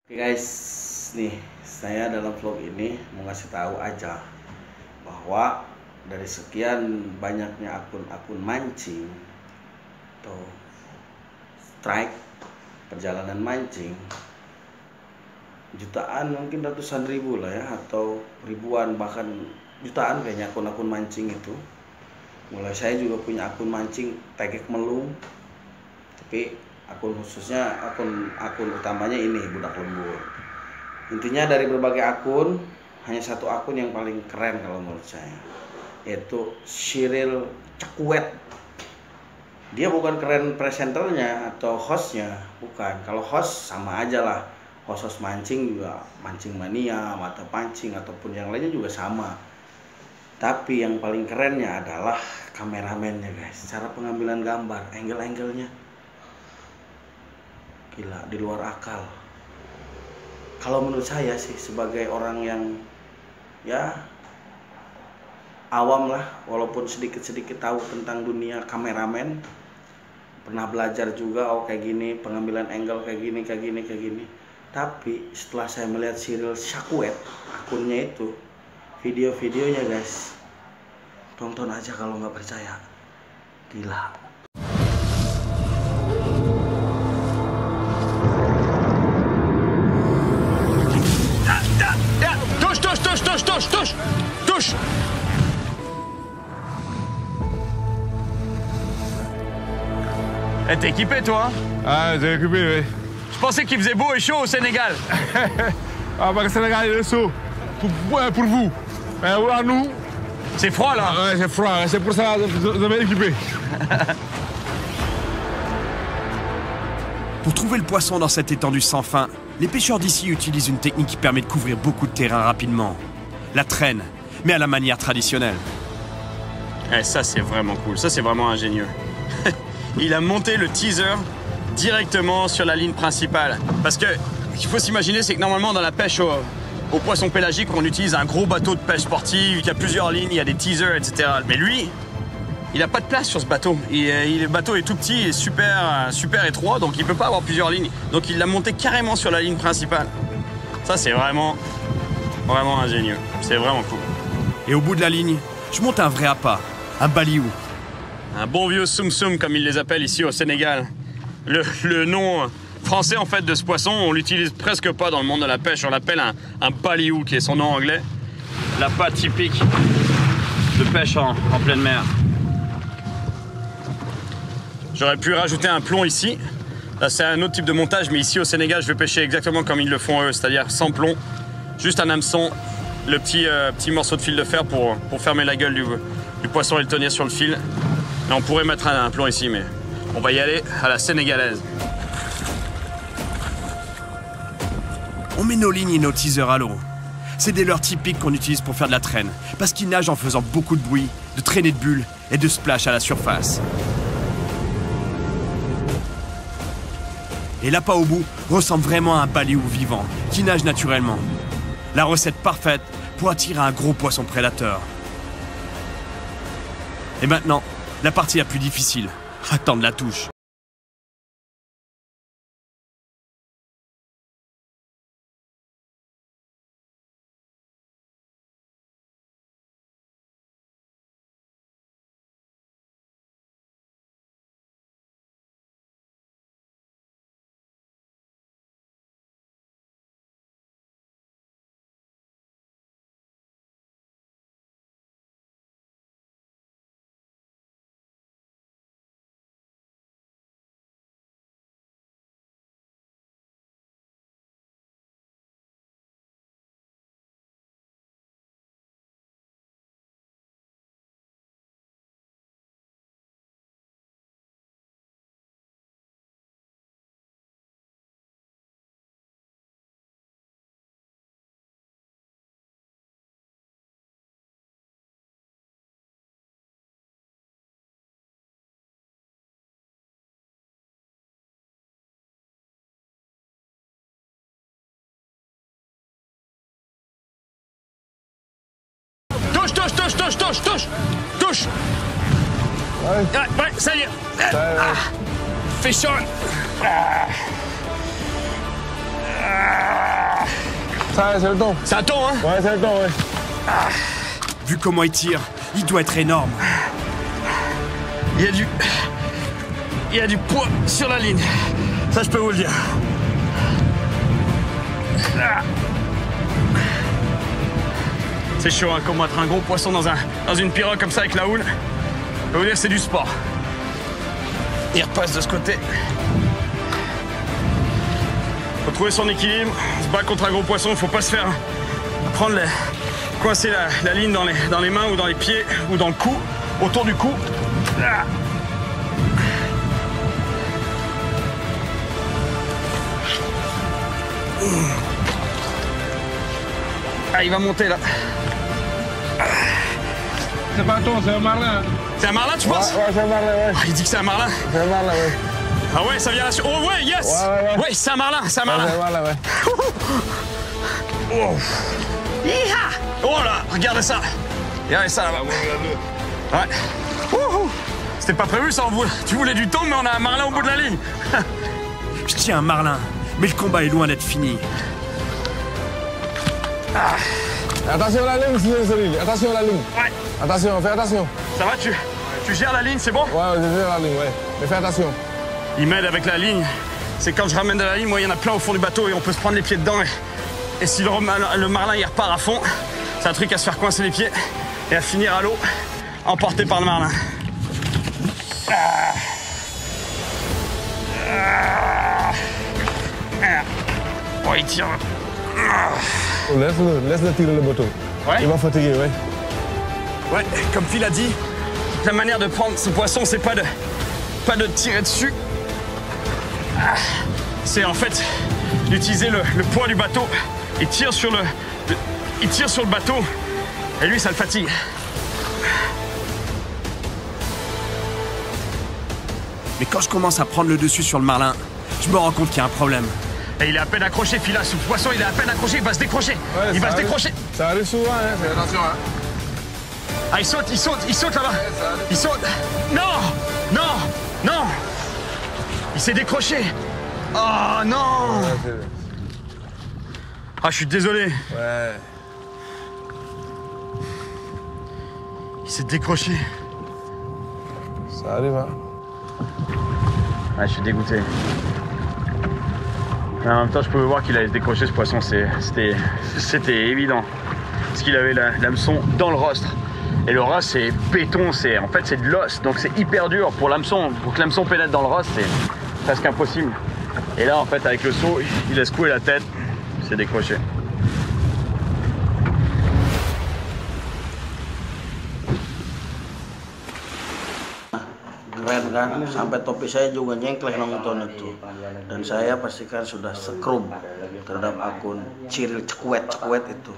Oke guys, nih saya dalam vlog ini mau ngasih tahu aja bahwa dari sekian banyaknya akun-akun mancing atau strike perjalanan mancing jutaan, mungkin ratusan ribu lah ya, atau ribuan bahkan jutaan kayaknya akun-akun mancing itu. Mulai saya juga punya akun mancing tegek melung, tapi akun khususnya akun utamanya ini budak lembur. Intinya dari berbagai akun hanya satu akun yang paling keren kalau menurut saya, yaitu Cyril Cakuet. Dia bukan keren presenternya atau hostnya, bukan. Kalau host sama aja lah, host mancing juga mancing mania, mata pancing ataupun yang lainnya juga sama. Tapi yang paling kerennya adalah kameramennya guys, cara pengambilan gambar, angle-angle-nya gila, di luar akal. Kalau menurut saya sih, sebagai orang yang ya awam lah, walaupun sedikit-sedikit tahu tentang dunia kameramen, pernah belajar juga, oh kayak gini pengambilan angle, kayak gini. Tapi setelah saya melihat Cyril Cakuet, akunnya itu, video-videonya guys, tonton aja kalau nggak percaya, gila. Touche. T'es équipé toi? Ah, j'ai équipé, oui. Je pensais qu'il faisait beau et chaud au Sénégal. Ah, bah, le Sénégal, il est chaud. Pour vous. Mais voilà, nous. C'est froid là. Ouais, c'est froid. C'est pour ça que vous avez équipé. Pour trouver le poisson dans cette étendue sans fin, les pêcheurs d'ici utilisent une technique qui permet de couvrir beaucoup de terrain rapidement. La traîne, mais à la manière traditionnelle. Eh, ça c'est vraiment cool, ça c'est vraiment ingénieux. Il a monté le teaser directement sur la ligne principale. Parce que, ce qu'il faut s'imaginer, c'est que normalement dans la pêche au poisson pélagique, on utilise un gros bateau de pêche sportive, il y a plusieurs lignes, il y a des teasers, etc. Mais lui, il n'a pas de place sur ce bateau. Le bateau est tout petit et super étroit, donc il ne peut pas avoir plusieurs lignes. Donc il l'a monté carrément sur la ligne principale. Ça c'est vraiment ingénieux. C'est vraiment cool. Et au bout de la ligne, je monte un vrai appât, un baliou. Un bon vieux soum-soum comme ils les appellent ici au Sénégal. Le nom français en fait de ce poisson, on l'utilise presque pas dans le monde de la pêche. On l'appelle un baliou, qui est son nom anglais. L'appât typique de pêche en pleine mer. J'aurais pu rajouter un plomb ici. Là, c'est un autre type de montage, mais ici au Sénégal, je vais pêcher exactement comme ils le font eux, c'est-à-dire sans plomb, juste un hameçon, le petit morceau de fil de fer pour fermer la gueule du poisson et le tenir sur le fil. Et on pourrait mettre un plomb ici, mais on va y aller à la sénégalaise. On met nos lignes et nos teasers à l'eau. C'est des leurres typiques qu'on utilise pour faire de la traîne, parce qu'ils nagent en faisant beaucoup de bruit, de traînées de bulles et de splash à la surface. Et l'appât au bout ressemble vraiment à un baliou vivant, qui nage naturellement. La recette parfaite pour attirer un gros poisson prédateur. Et maintenant, la partie la plus difficile, attendre la touche. Touche. Ouais, ça y est. Fais chaud. Ça, c'est le temps. C'est un ton, hein? Ouais, c'est le temps, ouais. Vu comment il tire, il doit être énorme. Il y a du poids sur la ligne. Ça, je peux vous le dire. C'est chaud, hein, combattre un gros poisson dans une pirogue comme ça avec la houle. Je peux vous dire, c'est du sport. Il repasse de ce côté. Faut trouver son équilibre. Se battre contre un gros poisson, faut pas se faire coincer la ligne dans les mains ou dans les pieds ou dans le cou, autour du cou. Ah, il va monter là. C'est pas un ton, c'est un marlin. C'est un marlin, tu penses? Ouais, c'est un marlin, ouais. Ah, il dit que c'est un marlin. C'est un marlin, ouais. Ah ouais, ça vient là. Oh ouais, yes. Ouais. Ouais, c'est un marlin, c'est un marlin. C'est un marlin, ouais. Oh. Hi-ha. Oh là, regardez ça. Regardez ça là-bas. Ouais. Wouhou. C'était pas prévu ça, tu voulais du thon, mais on a un marlin au bout de la ligne. Je tiens un marlin, mais le combat est loin d'être fini. Attention à la ligne, Cyril. Attention à la ligne. Ouais. Attention, fais attention. Ça va, tu gères la ligne, c'est bon? Ouais, je gère la ligne, ouais. Mais fais attention. Il m'aide avec la ligne. C'est quand je ramène de la ligne, moi il y en a plein au fond du bateau et on peut se prendre les pieds dedans. Et si le marlin il repart à fond, c'est un truc à se faire coincer les pieds et à finir à l'eau, emporté par le marlin. Oh, il tire. Laisse-le tirer le bateau. Ouais. Il va fatiguer, ouais. Ouais, comme Phil a dit, la manière de prendre ce poisson, c'est pas de tirer dessus. C'est en fait d'utiliser le poids du bateau. Il tire sur le bateau et lui, ça le fatigue. Mais quand je commence à prendre le dessus sur le marlin, je me rends compte qu'il y a un problème. Et il est à peine accroché, Phil, là, ce poisson, il est à peine accroché, il va se décrocher. Ouais, Il va se arrive. décrocher. Ça arrive souvent, hein. Fais attention, hein. Ah, il saute là-bas. Il saute. Non. Il s'est décroché. Oh non. Ah, je suis désolé. Ouais. Il s'est décroché. Ça arrive, hein. Ah, je suis dégoûté. Mais en même temps, je pouvais voir qu'il allait se décrocher ce poisson, c'était évident. Parce qu'il avait l'hameçon dans le rostre. Et le rostre, c'est béton, en fait c'est de l'os, donc c'est hyper dur pour l'hameçon. Pour que l'hameçon pénètre dans le rostre, c'est presque impossible. Et là, en fait, avec le seau, il laisse couler la tête, il s'est décroché. Keren kan, sampai topi saya juga nyengkleh nonton itu. Dan saya pastikan sudah scrub terhadap akun Cyril Cekwet itu.